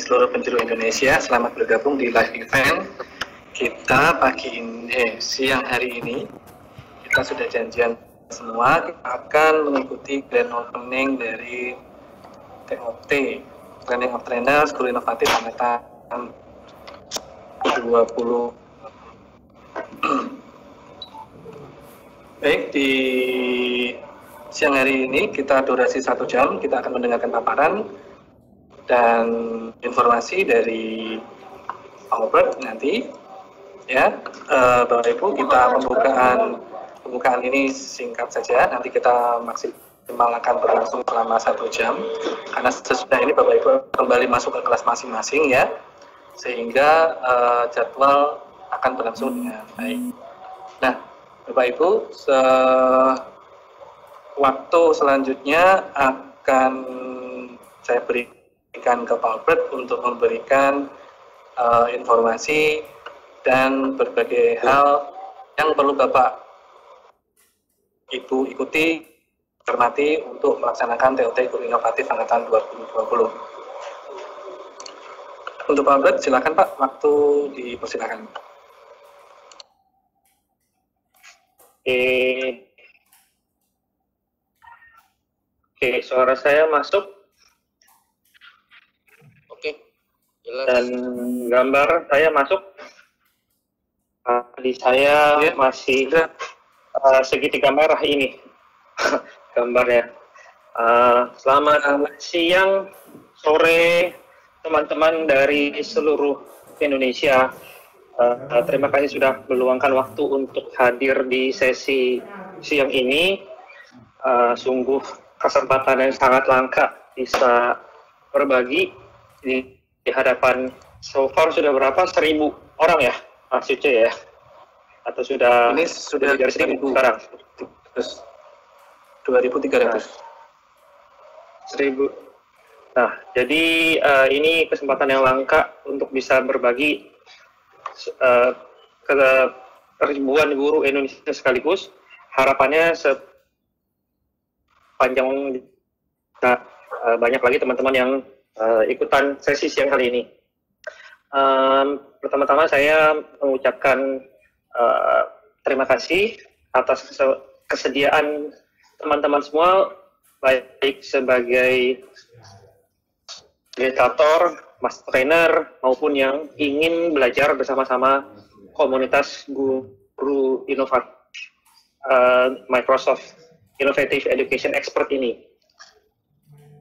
seluruh penjuru Indonesia, selamat bergabung di live event kita siang hari ini. Kita sudah janjian semua, kita akan mengikuti grand opening dari TOT, Training of Trainers Guru Inovatif angkatan 20. Baik, di siang hari ini kita durasi 1 jam, kita akan mendengarkan paparan dan informasi dari Pak Albert nanti, ya. Bapak Ibu, kita pembukaan ini singkat saja. Nanti kita maksimal akan berlangsung selama 1 jam. Karena sesudah ini Bapak Ibu kembali masuk ke kelas masing-masing, ya, sehingga jadwal akan berlangsung dengan baik. Nah, Bapak Ibu, waktu selanjutnya akan saya berikan ke Pak Albert untuk memberikan informasi dan berbagai hal yang perlu Bapak Ibu ikuti, cermati untuk melaksanakan TOT Guru Inovatif angkatan 2020. Untuk Pak Albert, silakan Pak, waktu dipersilakan. Oke, suara saya masuk. Oke, jelas. Dan gambar saya masuk. Di saya masih segitiga merah ini gambarnya. Selamat siang, sore teman-teman dari seluruh Indonesia. Terima kasih sudah meluangkan waktu untuk hadir di sesi siang ini. Sungguh kesempatan yang sangat langka bisa berbagi di hadapan, so far sudah berapa? 1.000 orang ya, Mas Yuce ya? Atau sudah? Ini sudah dari 1.000 sekarang? 2.300. 1.000. Nah, jadi ini kesempatan yang langka untuk bisa berbagi ke ribuan guru Indonesia sekaligus. Harapannya sepanjang banyak lagi teman-teman yang ikutan sesi siang kali ini. Pertama-tama saya mengucapkan terima kasih atas kesediaan teman-teman semua, baik sebagai fasilitator, master trainer, maupun yang ingin belajar bersama-sama komunitas guru inovatif Microsoft Innovative Education Expert ini.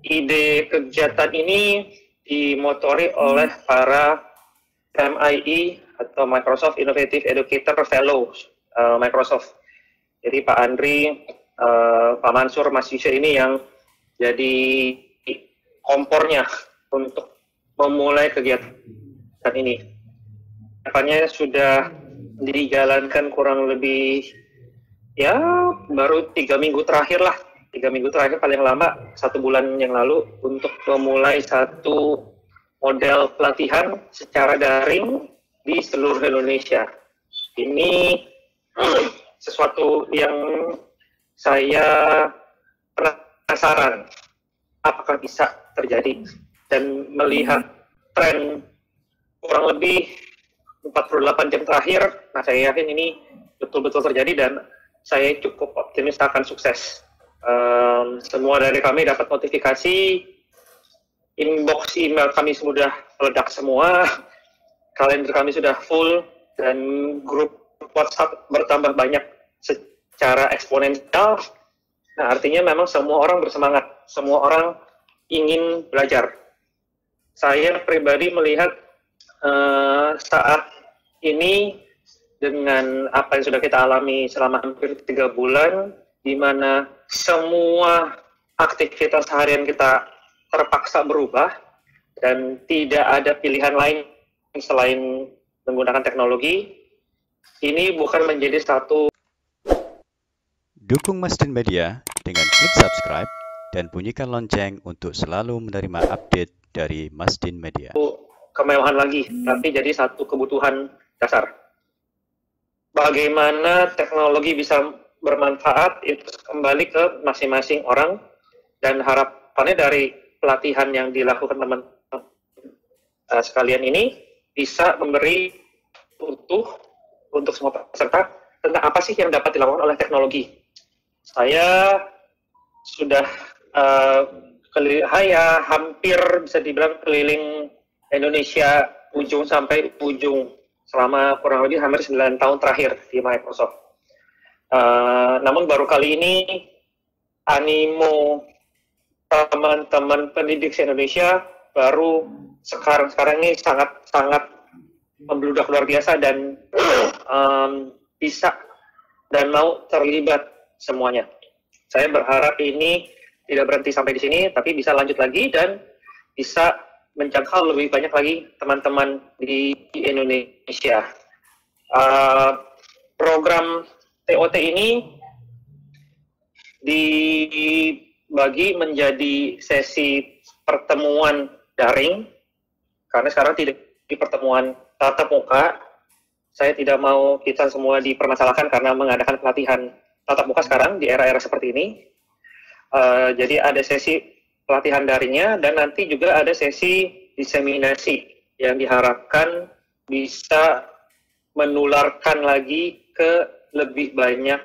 Ide kegiatan ini dimotori oleh para MIE atau Microsoft Innovative Educator Fellows Microsoft. Jadi Pak Andri, Pak Mansur, Mas Yusha ini yang jadi kompornya untuk memulai kegiatan ini. Kedepannya sudah dijalankan kurang lebih ya baru 3 minggu terakhir lah. 3 minggu terakhir paling lama 1 bulan yang lalu untuk memulai satu model pelatihan secara daring di seluruh Indonesia. Ini sesuatu yang saya penasaran apakah bisa terjadi, dan melihat tren kurang lebih 48 jam terakhir, nah saya yakin ini betul-betul terjadi dan saya cukup optimis akan sukses. Semua dari kami dapat notifikasi, inbox email kami sudah meledak semua, kalender kami sudah full, dan grup WhatsApp bertambah banyak secara eksponensial. Nah, artinya memang semua orang bersemangat, semua orang ingin belajar. Saya pribadi melihat saat ini dengan apa yang sudah kita alami selama hampir 3 bulan, di mana semua aktivitas harian kita terpaksa berubah dan tidak ada pilihan lain selain menggunakan teknologi, ini bukan menjadi satu. Dukung Masdin Media dengan klik subscribe dan bunyikan lonceng untuk selalu menerima update dari Masdin Media. Kemewahan lagi, tapi jadi satu kebutuhan dasar. Bagaimana teknologi bisa bermanfaat itu kembali ke masing-masing orang, dan harapannya dari pelatihan yang dilakukan teman-teman sekalian ini bisa memberi utuh untuk semua peserta tentang apa sih yang dapat dilakukan oleh teknologi. Saya sudah hampir bisa dibilang keliling Indonesia ujung sampai ujung selama kurang lebih hampir 9 tahun terakhir di Microsoft. Namun baru kali ini animo teman-teman pendidik di Indonesia baru sekarang ini sangat membludak luar biasa dan bisa dan mau terlibat semuanya. Saya berharap ini tidak berhenti sampai di sini, tapi bisa lanjut lagi dan bisa menjangkau lebih banyak lagi teman-teman di Indonesia. Program TOT ini dibagi menjadi sesi pertemuan daring, karena sekarang tidak di pertemuan tatap muka. Saya tidak mau kita semua dipermasalahkan karena mengadakan pelatihan tatap muka sekarang di era-era seperti ini. Jadi ada sesi pelatihan daringnya dan nanti juga ada sesi diseminasi yang diharapkan bisa menularkan lagi ke lebih banyak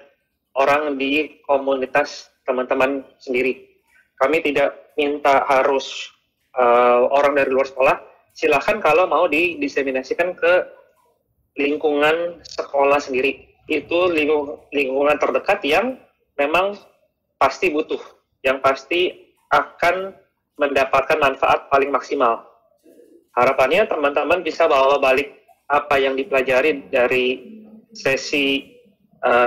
orang di komunitas teman-teman sendiri. Kami tidak minta harus orang dari luar sekolah, silakan kalau mau didiseminasikan ke lingkungan sekolah sendiri. Itu lingkungan terdekat yang memang pasti butuh, yang pasti akan mendapatkan manfaat paling maksimal. Harapannya teman-teman bisa bawa balik apa yang dipelajari dari sesi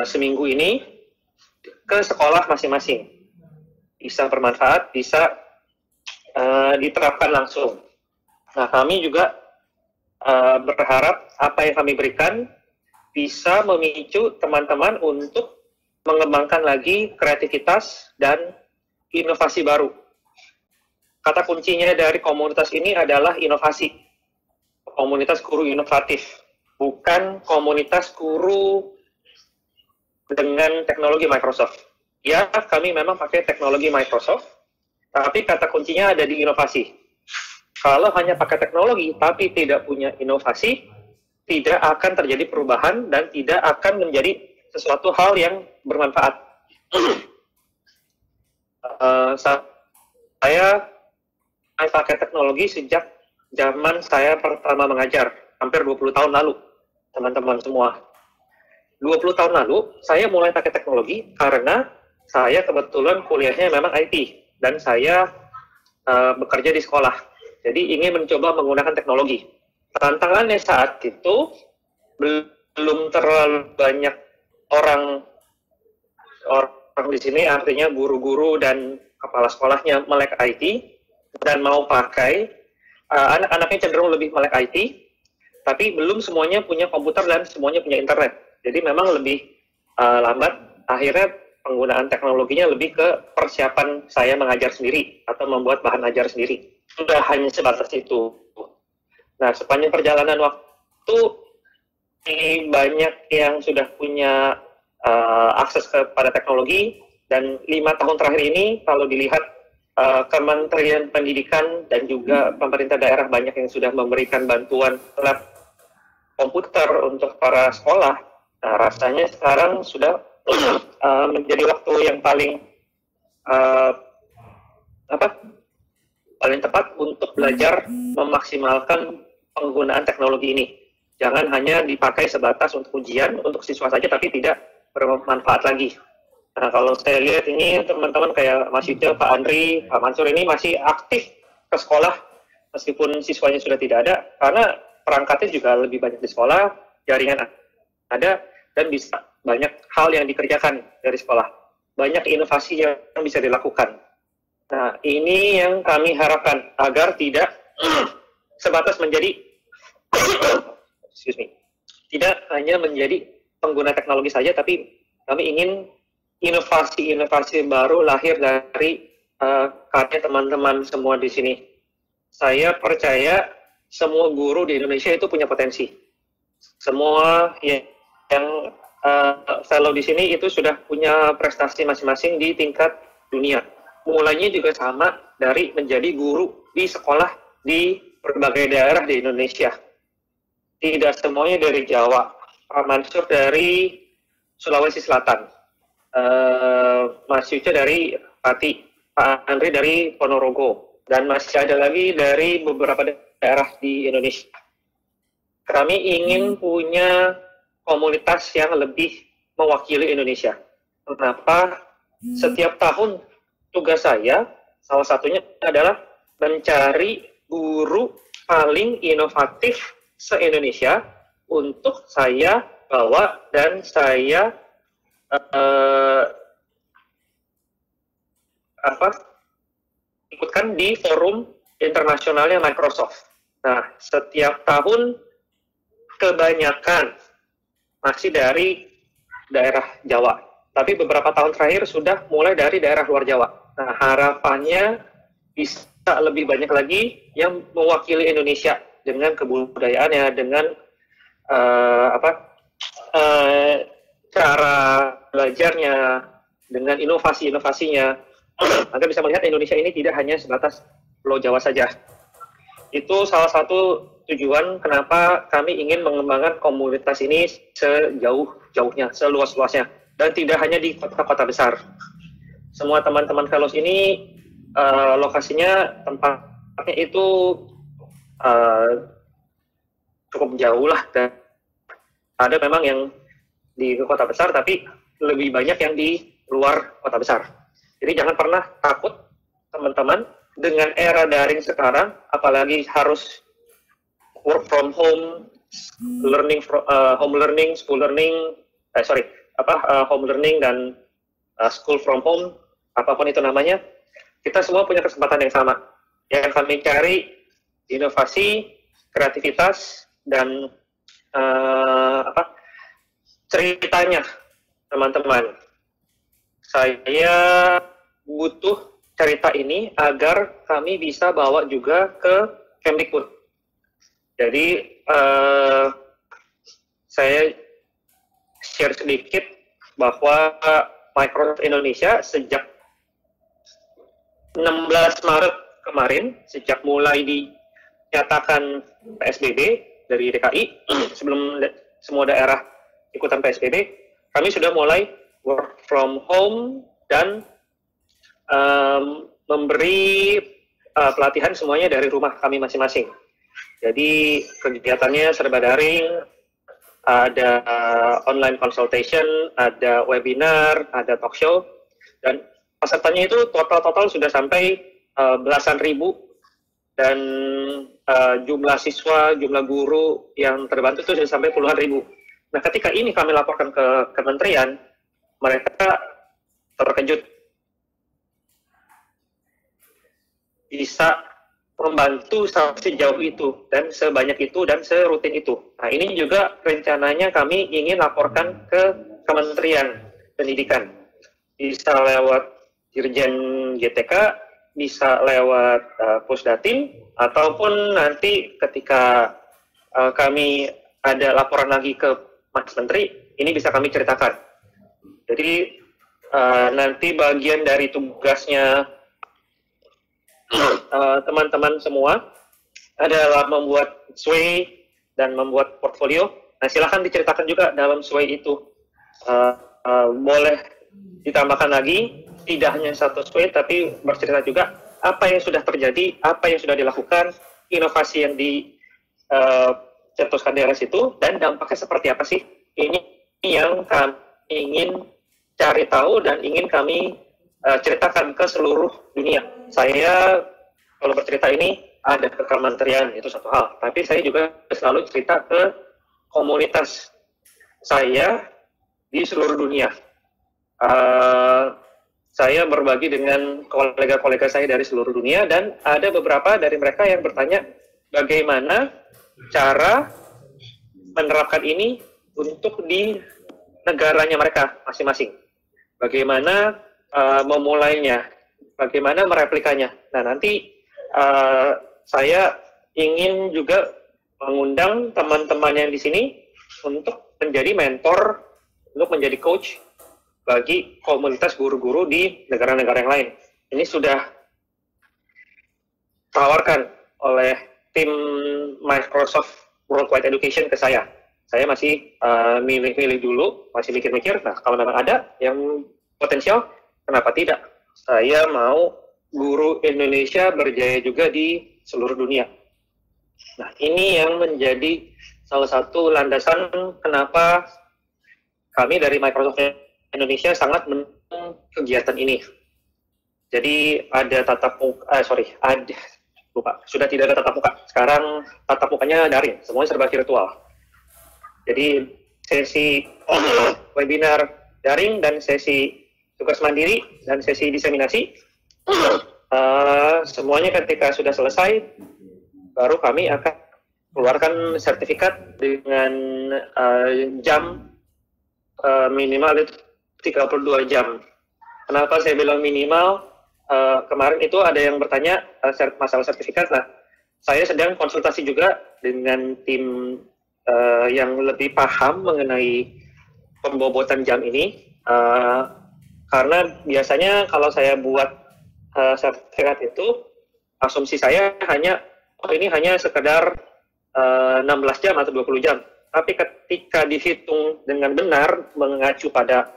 seminggu ini ke sekolah masing-masing. Bisa bermanfaat, bisa diterapkan langsung. Nah, kami juga berharap apa yang kami berikan bisa memicu teman-teman untuk mengembangkan lagi kreativitas dan inovasi baru. Kata kuncinya dari komunitas ini adalah inovasi. Komunitas guru inovatif, bukan komunitas guru dengan teknologi Microsoft. Ya, kami memang pakai teknologi Microsoft, tapi kata kuncinya ada di inovasi. Kalau hanya pakai teknologi tapi tidak punya inovasi, tidak akan terjadi perubahan dan tidak akan menjadi sesuatu hal yang bermanfaat. Saya pakai teknologi sejak zaman saya pertama mengajar, hampir 20 tahun lalu, teman-teman semua. 20 tahun lalu, saya mulai pakai teknologi karena saya kebetulan kuliahnya memang IT, dan saya bekerja di sekolah. Jadi ingin mencoba menggunakan teknologi. Tantangannya saat itu, belum terlalu banyak orang di sini, artinya guru-guru dan kepala sekolahnya melek IT, dan mau pakai, anak-anaknya cenderung lebih melek IT, tapi belum semuanya punya komputer dan semuanya punya internet. Jadi memang lebih lambat. Akhirnya penggunaan teknologinya lebih ke persiapan saya mengajar sendiri atau membuat bahan ajar sendiri. Sudah hanya sebatas itu. Nah, sepanjang perjalanan waktu, banyak yang sudah punya akses kepada teknologi, dan 5 tahun terakhir ini kalau dilihat Kementerian Pendidikan dan juga pemerintah daerah banyak yang sudah memberikan bantuan lab komputer untuk para sekolah. Nah, rasanya sekarang sudah menjadi waktu yang paling tepat untuk belajar memaksimalkan penggunaan teknologi ini. Jangan hanya dipakai sebatas untuk ujian, untuk siswa saja, tapi tidak bermanfaat lagi. Nah, kalau saya lihat ini teman-teman kayak Mas Yuce, Pak Andri, Pak Mansur ini masih aktif ke sekolah, meskipun siswanya sudah tidak ada, karena perangkatnya juga lebih banyak di sekolah, jaringan ada, dan bisa banyak hal yang dikerjakan dari sekolah. Banyak inovasi yang bisa dilakukan. Nah, ini yang kami harapkan, agar tidak sebatas menjadi tidak hanya menjadi pengguna teknologi saja, tapi kami ingin inovasi-inovasi baru lahir dari karya teman-teman semua di sini. Saya percaya semua guru di Indonesia itu punya potensi. Semua yang fellow di sini itu sudah punya prestasi masing-masing di tingkat dunia. Mulainya juga sama dari menjadi guru di sekolah di berbagai daerah di Indonesia. Tidak semuanya dari Jawa. Pak Mansur dari Sulawesi Selatan, Mas Yuce dari Pati, Pak Andri dari Ponorogo, dan masih ada lagi dari beberapa daerah di Indonesia. Kami ingin punya komunitas yang lebih mewakili Indonesia. Kenapa? Setiap tahun tugas saya, salah satunya adalah mencari guru paling inovatif se-Indonesia untuk saya bawa dan saya ikutkan di forum internasionalnya Microsoft. Nah, setiap tahun kebanyakan masih dari daerah Jawa, tapi beberapa tahun terakhir sudah mulai dari daerah luar Jawa. Nah, harapannya bisa lebih banyak lagi yang mewakili Indonesia dengan kebudayaannya, dengan cara belajarnya, dengan inovasi-inovasinya, agar bisa melihat Indonesia ini tidak hanya sebatas Pulau Jawa saja. Itu salah satu tujuan kenapa kami ingin mengembangkan komunitas ini sejauh-jauhnya, seluas-luasnya, dan tidak hanya di kota-kota besar. Semua teman-teman fellows ini lokasinya, tempatnya itu cukup jauh lah, dan ada memang yang di kota besar, tapi lebih banyak yang di luar kota besar. Jadi jangan pernah takut, teman-teman, dengan era daring sekarang, apalagi harus work from home, learning home learning, school learning, home learning dan school from home, apapun itu namanya, kita semua punya kesempatan yang sama. Yang kami cari inovasi, kreativitas, dan ceritanya, teman-teman. Saya butuh cerita ini agar kami bisa bawa juga ke Kemdikbud. Jadi saya share sedikit bahwa Microsoft Indonesia sejak 16 Maret kemarin, sejak mulai dinyatakan PSBB dari DKI, sebelum semua daerah ikutan PSBB, kami sudah mulai work from home dan memberi pelatihan semuanya dari rumah kami masing-masing. Jadi kegiatannya serba daring, ada online consultation, ada webinar, ada talk show, dan pesertanya itu total sudah sampai belasan ribu, dan jumlah siswa, jumlah guru yang terbantu itu sudah sampai puluhan ribu. Nah, ketika ini kami laporkan ke kementerian, mereka terkejut bisa membantu sejauh itu dan sebanyak itu dan serutin itu. Nah, ini juga rencananya kami ingin laporkan ke Kementerian Pendidikan. Bisa lewat Dirjen GTK, bisa lewat Pusdatin, ataupun nanti ketika kami ada laporan lagi ke Mas Menteri, ini bisa kami ceritakan. Jadi nanti bagian dari tugasnya teman-teman semua adalah membuat sway dan membuat portfolio. Nah, silahkan diceritakan juga dalam sway itu. Boleh ditambahkan lagi, tidak hanya satu sway, tapi bercerita juga apa yang sudah terjadi, apa yang sudah dilakukan, inovasi yang dicetuskan daerah situ, dan dampaknya seperti apa sih. Ini yang kami ingin cari tahu dan ingin kami ceritakan ke seluruh dunia. Saya kalau bercerita ini ada ke kementerian, itu satu hal, tapi saya juga selalu cerita ke komunitas saya di seluruh dunia. Saya berbagi dengan kolega-kolega saya dari seluruh dunia, dan ada beberapa dari mereka yang bertanya bagaimana cara menerapkan ini untuk di negaranya mereka masing-masing. Bagaimana memulainya, bagaimana mereplikanya. Nah, nanti saya ingin juga mengundang teman-teman yang di sini untuk menjadi mentor, untuk menjadi coach bagi komunitas guru-guru di negara-negara yang lain. Ini sudah ditawarkan oleh tim Microsoft Worldwide Education ke saya. Saya masih milih-milih dulu, masih mikir-mikir, nah kalau memang ada yang potensial, kenapa tidak? Saya mau guru Indonesia berjaya juga di seluruh dunia. Nah, ini yang menjadi salah satu landasan kenapa kami dari Microsoft Indonesia sangat mendukung kegiatan ini. Jadi ada tatap muka, sudah tidak ada tatap muka. Sekarang tatap mukanya daring, semuanya serba virtual. Jadi sesi webinar daring dan sesi tugas mandiri dan sesi diseminasi, semuanya ketika sudah selesai, baru kami akan keluarkan sertifikat dengan jam minimal itu 32 jam. Kenapa saya bilang minimal? Kemarin itu ada yang bertanya masalah sertifikat. Nah, saya sedang konsultasi juga dengan tim yang lebih paham mengenai pembobotan jam ini. Karena biasanya kalau saya buat sertifikat itu, asumsi saya ini hanya sekedar 16 jam atau 20 jam. Tapi ketika dihitung dengan benar, mengacu pada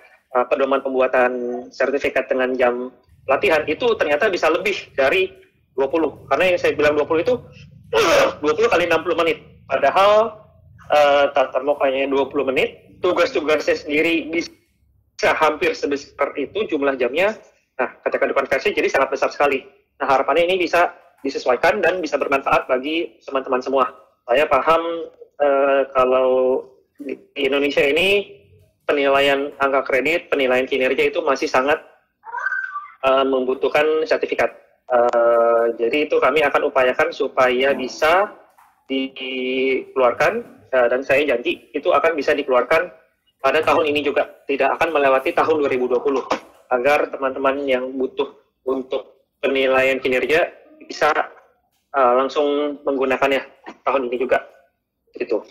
pedoman pembuatan sertifikat dengan jam latihan, itu ternyata bisa lebih dari 20. Karena yang saya bilang 20 itu 20 kali 60 menit. Padahal tatap mukanya 20 menit, tugas-tugasnya sendiri bisa hampir sebesar itu jumlah jamnya. Nah, ketika dikonversi jadi sangat besar sekali. Nah, harapannya ini bisa disesuaikan dan bisa bermanfaat bagi teman-teman semua. Saya paham kalau di Indonesia ini penilaian angka kredit, penilaian kinerja itu masih sangat membutuhkan sertifikat. Jadi itu kami akan upayakan supaya bisa dikeluarkan, dan saya janji itu akan bisa dikeluarkan pada tahun ini juga, tidak akan melewati tahun 2020, agar teman-teman yang butuh untuk penilaian kinerja bisa langsung menggunakannya tahun ini juga. Itu.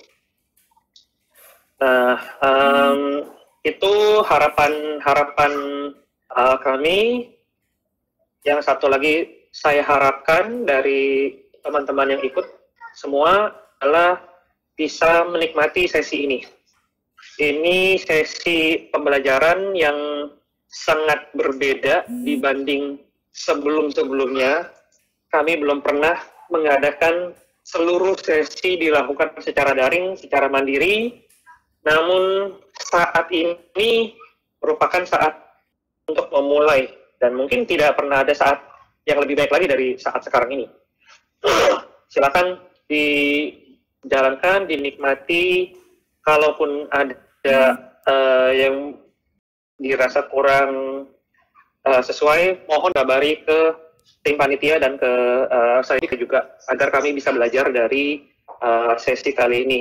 Nah, itu harapan kami. Yang satu lagi saya harapkan dari teman-teman yang ikut semua adalah bisa menikmati sesi ini. Ini sesi pembelajaran yang sangat berbeda dibanding sebelum-sebelumnya. Kami belum pernah mengadakan seluruh sesi dilakukan secara daring, secara mandiri. Namun saat ini merupakan saat untuk memulai. Dan mungkin tidak pernah ada saat yang lebih baik lagi dari saat sekarang ini. Silakan dijalankan, dinikmati. Kalaupun ada yang dirasa kurang sesuai, mohon kabari ke tim panitia dan ke saya juga, agar kami bisa belajar dari sesi kali ini.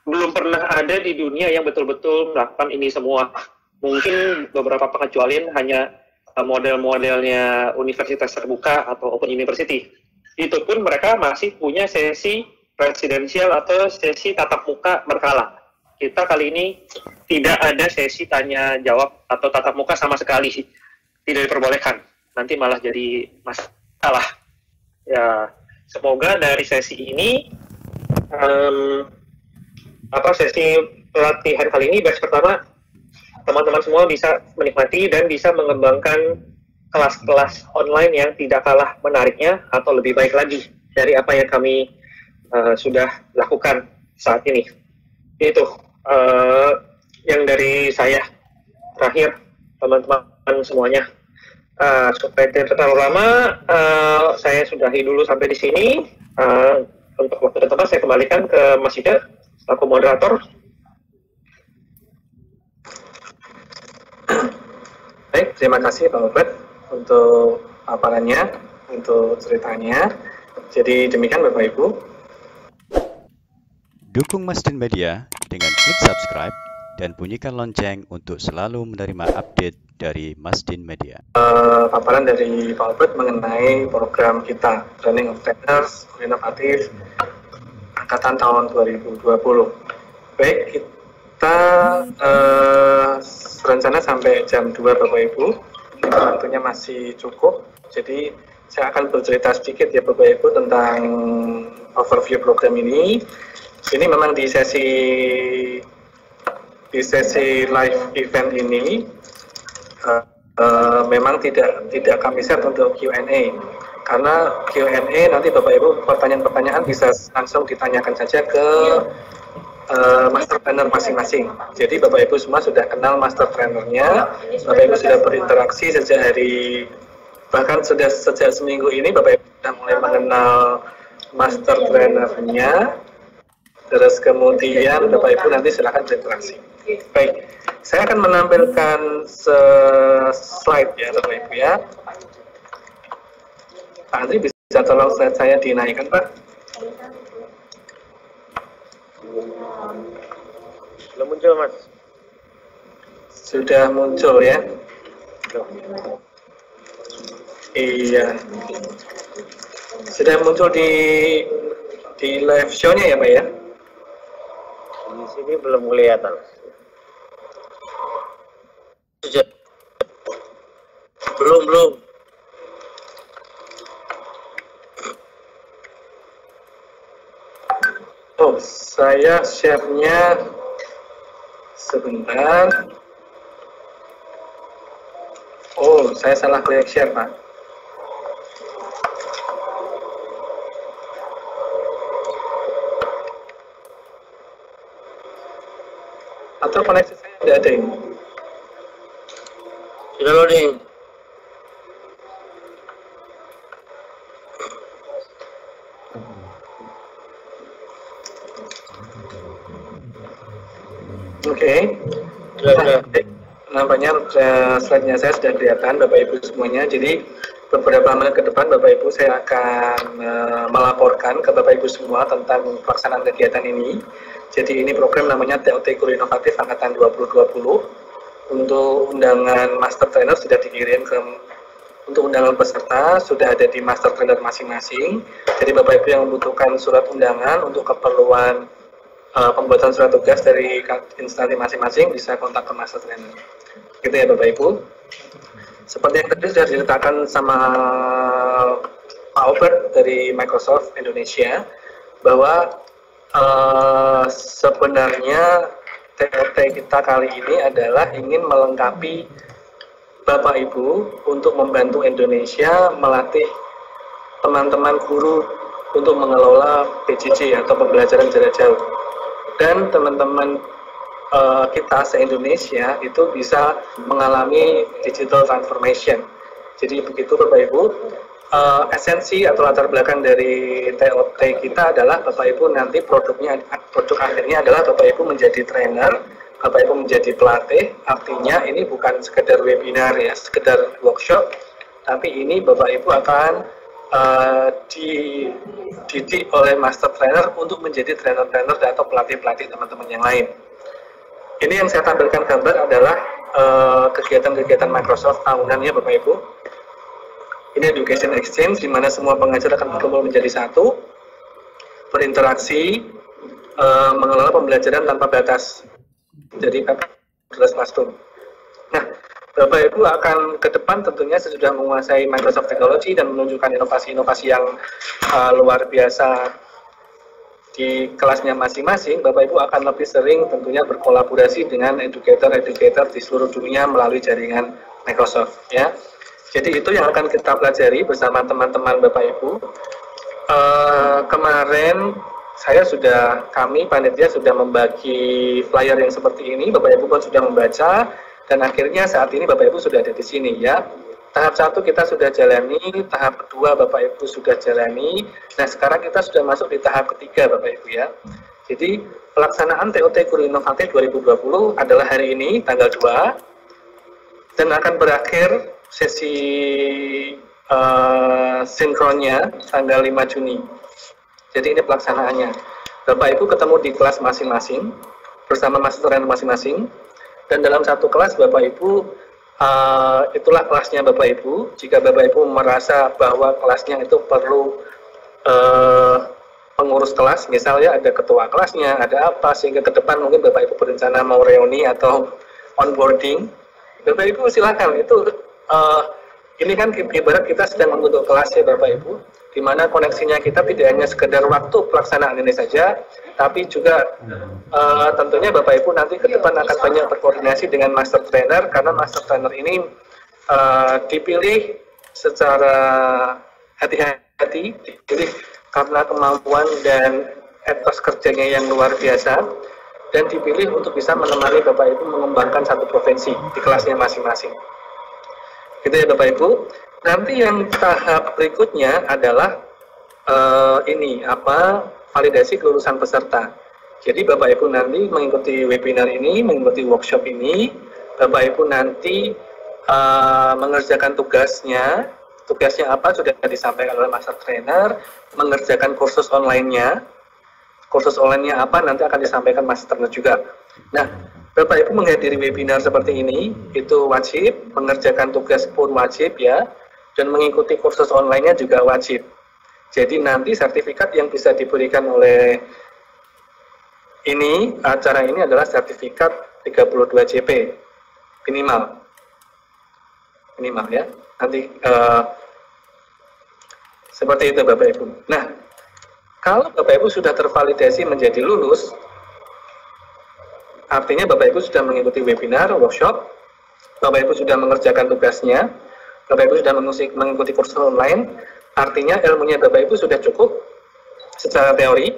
Belum pernah ada di dunia yang betul-betul melakukan ini semua. Mungkin beberapa pengecualian hanya model-modelnya universitas terbuka atau open university. Itu pun mereka masih punya sesi presidensial atau sesi tatap muka berkala. Kita kali ini tidak ada sesi tanya jawab atau tatap muka sama sekali, tidak diperbolehkan. Nanti malah jadi masalah. Ya, semoga dari sesi ini, sesi pelatihan kali ini, batch pertama, teman-teman semua bisa menikmati dan bisa mengembangkan kelas-kelas online yang tidak kalah menariknya atau lebih baik lagi dari apa yang kami sudah lakukan saat ini. Itu yang dari saya. Terakhir, teman-teman semuanya, supaya tidak terlalu lama, saya sudahi dulu sampai di sini. Untuk waktu dan tempat saya kembalikan ke Mas Ida selaku moderator. Baik, terima kasih Pak Robert untuk paparannya, untuk ceritanya. Jadi demikian Bapak Ibu. Dukung Masdin Media dengan klik subscribe dan bunyikan lonceng untuk selalu menerima update dari Masdin Media. Paparan dari Pak Robert mengenai program kita, Training of Trainers Inovatif Angkatan tahun 2020. Baik, kita rencana sampai jam 2 Bapak Ibu, waktunya masih cukup, jadi saya akan bercerita sedikit ya Bapak Ibu tentang overview program ini. Ini memang di sesi live event ini memang tidak kami set untuk Q&A, karena Q&A nanti Bapak Ibu pertanyaan-pertanyaan bisa langsung ditanyakan saja ke master trainer masing-masing. Jadi Bapak Ibu semua sudah kenal master trainernya, Bapak Ibu sudah berinteraksi sejak hari, bahkan sudah sejak seminggu ini Bapak Ibu sudah mulai mengenal master trainernya. Terus kemudian Bapak Ibu nanti silakan berinteraksi. Baik, saya akan menampilkan slide ya Bapak Ibu ya. Pak Andri bisa tolong slide saya dinaikkan Pak? Belum muncul Mas. Sudah muncul ya? Iya. Sudah muncul di live show-nya ya Pak ya? Di sini belum kelihatan. Belum. Oh, saya share-nya sebentar. Oh, saya salah klik share, Pak. Atau koneksi saya tidak ada ini? Sudah loading. Oke. Nampaknya slide-nya saya sudah kelihatan Bapak Ibu semuanya. Jadi beberapa menit ke depan Bapak Ibu saya akan melaporkan ke Bapak Ibu semua tentang pelaksanaan kegiatan ini. Jadi ini program namanya TOT Guru Inovatif Angkatan 2020. Untuk undangan master trainer sudah dikirim ke, untuk undangan peserta sudah ada di master trainer masing-masing. Jadi Bapak Ibu yang membutuhkan surat undangan untuk keperluan pembuatan surat tugas dari instansi masing-masing bisa kontak ke master trainer. Gitu ya Bapak Ibu. Seperti yang tadi sudah diceritakan sama Pak Albert dari Microsoft Indonesia bahwa sebenarnya TOT kita kali ini adalah ingin melengkapi Bapak Ibu untuk membantu Indonesia melatih teman-teman guru untuk mengelola PJJ atau pembelajaran jarak jauh. Dan teman-teman kita se-Indonesia itu bisa mengalami digital transformation. Jadi begitu Bapak Ibu. Esensi atau latar belakang dari TOT kita adalah Bapak Ibu nanti produk akhirnya adalah Bapak Ibu menjadi trainer, Bapak Ibu menjadi pelatih. Artinya ini bukan sekedar webinar ya, sekedar workshop, tapi ini Bapak Ibu akan dididik oleh master trainer untuk menjadi trainer-trainer atau pelatih-pelatih teman-teman yang lain. Ini yang saya tampilkan gambar adalah kegiatan-kegiatan Microsoft tahunannya Bapak Ibu. Ini Education Exchange, di mana semua pengajar akan berkumpul menjadi satu, berinteraksi, mengelola pembelajaran tanpa batas. Jadi kelas classroom. Nah, Bapak Ibu akan ke depan tentunya sesudah menguasai Microsoft Technology dan menunjukkan inovasi-inovasi yang luar biasa di kelasnya masing-masing, Bapak Ibu akan lebih sering tentunya berkolaborasi dengan educator-educator di seluruh dunia melalui jaringan Microsoft ya. Jadi itu yang akan kita pelajari bersama teman-teman Bapak Ibu. Kemarin kami panitia sudah membagi flyer yang seperti ini, Bapak Ibu pun sudah membaca, dan akhirnya saat ini Bapak Ibu sudah ada di sini ya. Tahap 1 kita sudah jalani, tahap kedua Bapak Ibu sudah jalani, nah sekarang kita sudah masuk di tahap ketiga Bapak Ibu ya. Jadi pelaksanaan TOT Guru Inovatif 2020 adalah hari ini tanggal 2, dan akan berakhir sesi sinkronnya tanggal 5 Juni. Jadi ini pelaksanaannya. Bapak Ibu ketemu di kelas masing-masing bersama master trainer masing-masing, dan dalam satu kelas Bapak Ibu itulah kelasnya Bapak Ibu. Jika Bapak Ibu merasa bahwa kelasnya itu perlu pengurus kelas, misalnya ada ketua kelasnya, ada apa, sehingga ke depan mungkin Bapak Ibu berencana mau reuni atau onboarding, Bapak Ibu silakan, itu Ini kan ibarat kita sedang membentuk kelas ya Bapak Ibu, di mana koneksinya kita tidak hanya sekedar waktu pelaksanaan ini saja, tapi juga tentunya Bapak Ibu nanti ke depan akan banyak berkoordinasi dengan master trainer, karena master trainer ini dipilih secara hati-hati, dipilih karena kemampuan dan etos kerjanya yang luar biasa, dan dipilih untuk bisa menemani Bapak Ibu mengembangkan satu provinsi di kelasnya masing-masing. Gitu ya Bapak Ibu. Nanti yang tahap berikutnya adalah validasi kelulusan peserta. Jadi Bapak Ibu nanti mengikuti webinar ini, mengikuti workshop ini, Bapak Ibu nanti mengerjakan tugasnya. Tugasnya apa sudah disampaikan oleh master trainer, mengerjakan kursus online-nya. Kursus online-nya apa nanti akan disampaikan master trainer juga. Nah, Bapak Ibu menghadiri webinar seperti ini itu wajib, mengerjakan tugas pun wajib ya, dan mengikuti kursus online-nya juga wajib. Jadi nanti sertifikat yang bisa diberikan oleh acara ini adalah sertifikat 32 JP minimal ya. Nanti seperti itu Bapak Ibu. Nah, kalau Bapak Ibu sudah tervalidasi menjadi lulus, artinya Bapak Ibu sudah mengikuti webinar, workshop, Bapak Ibu sudah mengerjakan tugasnya, Bapak Ibu sudah mengikuti kursus online, artinya ilmunya Bapak Ibu sudah cukup secara teori.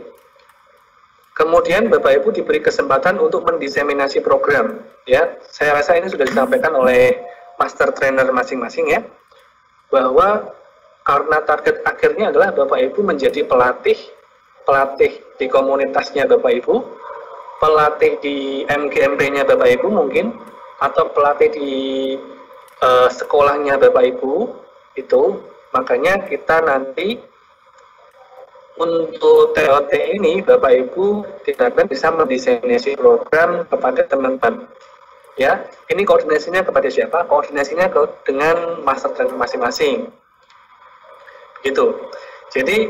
Kemudian Bapak Ibu diberi kesempatan untuk mendiseminasi program. Ya, saya rasa ini sudah disampaikan oleh master trainer masing-masing ya, bahwa karena target akhirnya adalah Bapak Ibu menjadi pelatih di komunitasnya Bapak Ibu, pelatih di MGMP-nya Bapak Ibu mungkin, atau pelatih di sekolahnya Bapak Ibu itu. Makanya kita nanti untuk TOT ini Bapak Ibu diharapkan bisa mendiseminasi program kepada teman-teman. Ya, ini koordinasinya kepada siapa? Koordinasinya dengan master trainer masing-masing. Gitu. Jadi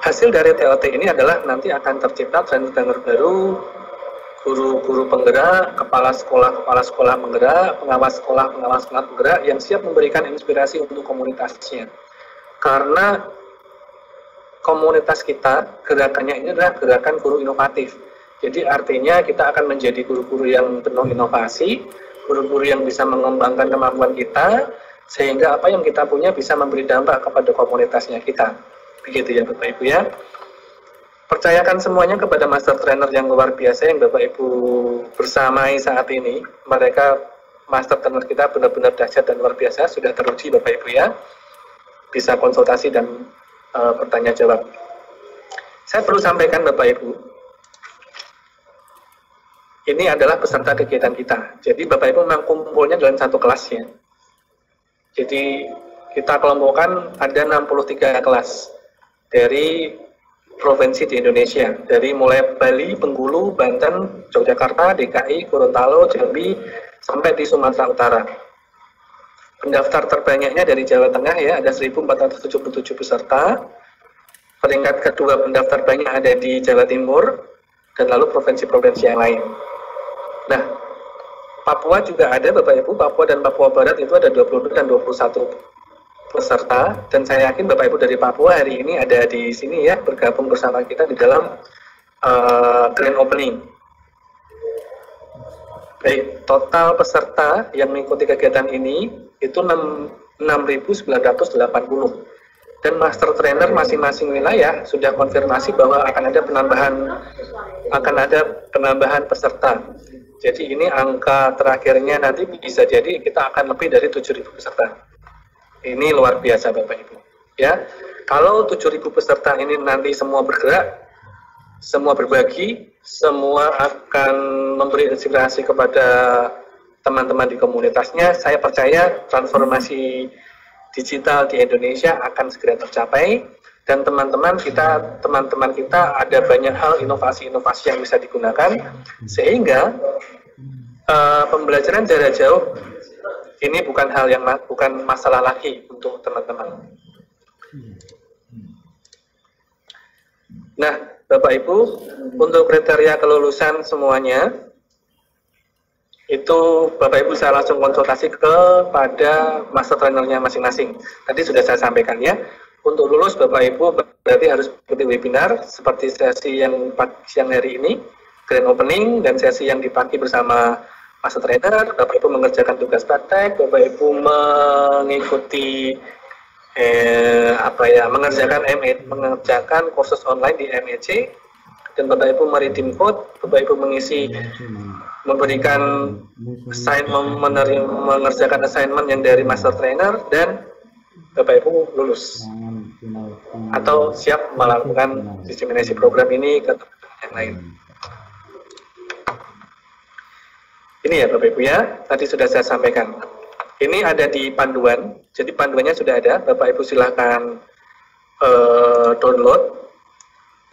hasil dari TOT ini adalah nanti akan tercipta trainer baru, guru-guru penggerak, kepala sekolah penggerak, pengawas sekolah penggerak yang siap memberikan inspirasi untuk komunitasnya. Karena komunitas kita, gerakannya ini adalah gerakan guru inovatif. Jadi artinya kita akan menjadi guru-guru yang penuh inovasi, guru-guru yang bisa mengembangkan kemampuan kita, sehingga apa yang kita punya bisa memberi dampak kepada komunitasnya kita. Begitu ya Bapak Ibu ya. Percayakan semuanya kepada master trainer yang luar biasa yang Bapak Ibu bersamai saat ini. Mereka master trainer kita benar-benar dahsyat dan luar biasa, sudah teruji Bapak Ibu ya. Bisa konsultasi dan bertanya jawab. Saya perlu sampaikan Bapak Ibu, ini adalah peserta kegiatan kita. Jadi Bapak Ibu memang kumpulnya dalam satu kelas ya. Jadi kita kelompokkan ada 63 kelas dari provinsi di Indonesia, dari mulai Bali, Bengkulu, Banten, Yogyakarta, DKI, Gorontalo, Jambi, sampai di Sumatera Utara. Pendaftar terbanyaknya dari Jawa Tengah ya, ada 1.477 peserta. Peringkat kedua pendaftar banyak ada di Jawa Timur, dan lalu provinsi-provinsi yang lain. Nah, Papua juga ada Bapak Ibu, Papua dan Papua Barat itu ada 20 dan 21 peserta, dan saya yakin Bapak Ibu dari Papua hari ini ada di sini ya, bergabung bersama kita di dalam grand opening. Baik, total peserta yang mengikuti kegiatan ini itu 6.980, dan master trainer masing-masing wilayah sudah konfirmasi bahwa akan ada penambahan peserta. Jadi ini angka terakhirnya nanti bisa jadi kita akan lebih dari 7.000 peserta. Ini luar biasa Bapak Ibu. Ya, kalau 7.000 peserta ini nanti semua bergerak, semua berbagi, semua akan memberi inspirasi kepada teman-teman di komunitasnya, saya percaya transformasi digital di Indonesia akan segera tercapai, dan teman-teman kita ada banyak hal inovasi-inovasi yang bisa digunakan, sehingga pembelajaran jarak jauh ini bukan masalah lagi untuk teman-teman. Nah, Bapak Ibu, untuk kriteria kelulusan semuanya itu Bapak Ibu bisa langsung konsultasi kepada master trainernya masing-masing. Tadi sudah saya sampaikan ya. Untuk lulus Bapak Ibu berarti harus mengikuti webinar seperti sesi yang siang hari ini, grand opening, dan sesi yang di pagi bersama master trainer. Bapak Ibu mengerjakan tugas praktek, Bapak Ibu mengikuti mengerjakan kursus online di MEC, dan Bapak Ibu meredeem code, Bapak Ibu mengisi, memberikan assignment, mengerjakan assignment yang dari master trainer, dan Bapak Ibu lulus atau siap melakukan diseminasi program ini ke teman-teman yang lain. Ini ya Bapak Ibu ya, tadi sudah saya sampaikan. Ini ada di panduan, jadi panduannya sudah ada, Bapak Ibu silahkan download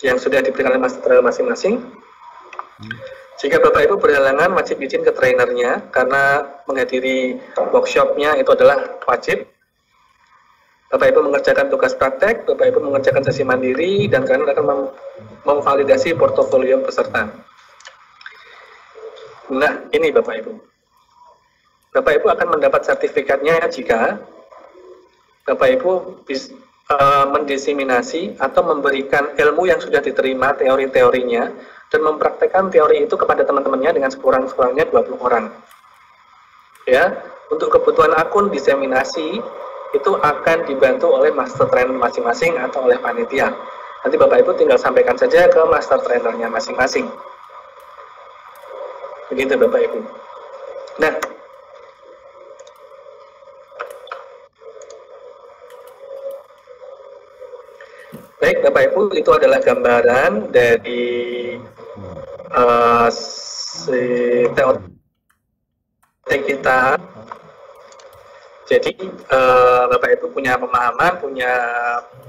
yang sudah diberikan oleh master trainer masing-masing. Jika Bapak Ibu berhalangan, wajib izin ke trainernya, karena menghadiri workshopnya itu adalah wajib. Bapak Ibu mengerjakan tugas praktek, Bapak Ibu mengerjakan sesi mandiri, dan trainer akan memvalidasi portofolio peserta. Nah, ini Bapak Ibu. Bapak Ibu akan mendapat sertifikatnya jika Bapak Ibu mendiseminasi atau memberikan ilmu yang sudah diterima teori-teorinya dan mempraktekkan teori itu kepada teman-temannya dengan sekurang-kurangnya 20 orang. Ya, untuk kebutuhan akun diseminasi itu akan dibantu oleh master trainer masing-masing atau oleh panitia. Nanti Bapak Ibu tinggal sampaikan saja ke master trainernya masing-masing. Begitu Bapak Ibu. Nah, baik Bapak Ibu, itu adalah gambaran dari teori kita. Jadi Bapak Ibu punya pemahaman, punya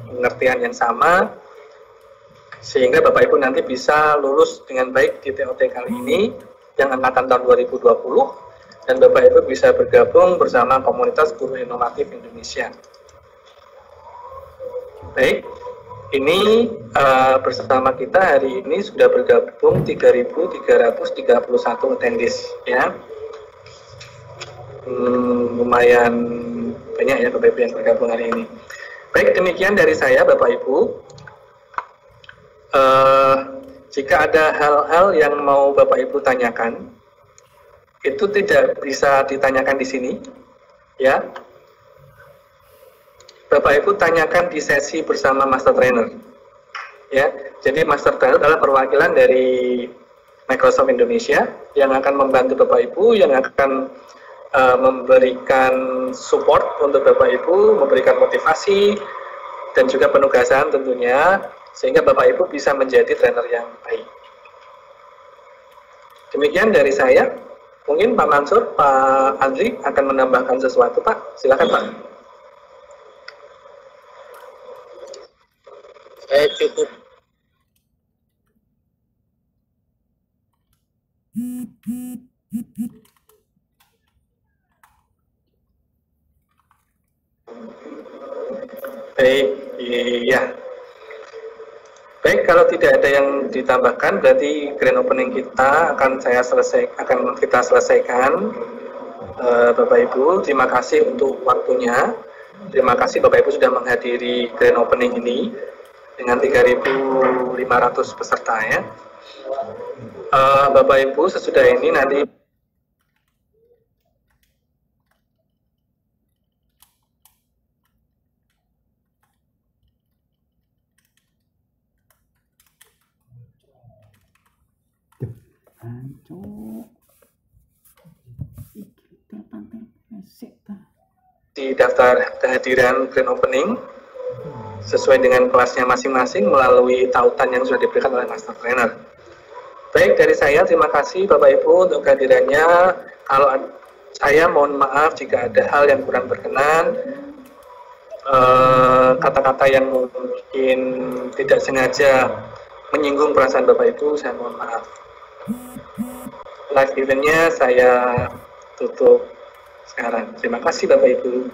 pengertian yang sama, sehingga Bapak Ibu nanti bisa lulus dengan baik di TOT kali ini yang angkatan tahun 2020, dan Bapak Ibu bisa bergabung bersama komunitas guru inovatif Indonesia. Baik, ini bersama kita hari ini sudah bergabung 3.331 attendees ya. Lumayan banyak ya Bapak Ibu yang bergabung hari ini. Baik, demikian dari saya Bapak Ibu. Jika ada hal-hal yang mau Bapak Ibu tanyakan, itu tidak bisa ditanyakan di sini ya. Bapak Ibu tanyakan di sesi bersama master trainer ya. Jadi master trainer adalah perwakilan dari Microsoft Indonesia yang akan membantu Bapak Ibu, yang akan memberikan support untuk Bapak Ibu, memberikan motivasi dan juga penugasan tentunya, sehingga Bapak Ibu bisa menjadi trainer yang baik. Demikian dari saya. Mungkin Pak Mansur, Pak Andri akan menambahkan sesuatu Pak. Silakan Pak. Saya cukup. Baik, iya. Baik, kalau tidak ada yang ditambahkan, berarti grand opening kita akan kita selesaikan. Bapak Ibu, terima kasih untuk waktunya. Terima kasih Bapak Ibu sudah menghadiri grand opening ini dengan 3.500 peserta ya. Bapak Ibu, sesudah ini nanti di daftar kehadiran grand opening sesuai dengan kelasnya masing-masing melalui tautan yang sudah diberikan oleh master trainer. Baik, dari saya terima kasih Bapak Ibu untuk kehadirannya. Kalau saya mohon maaf jika ada hal yang kurang berkenan, kata-kata yang mungkin tidak sengaja menyinggung perasaan Bapak Ibu, saya mohon maaf. Live event-nya saya tutup sekarang. Terima kasih Bapak Ibu.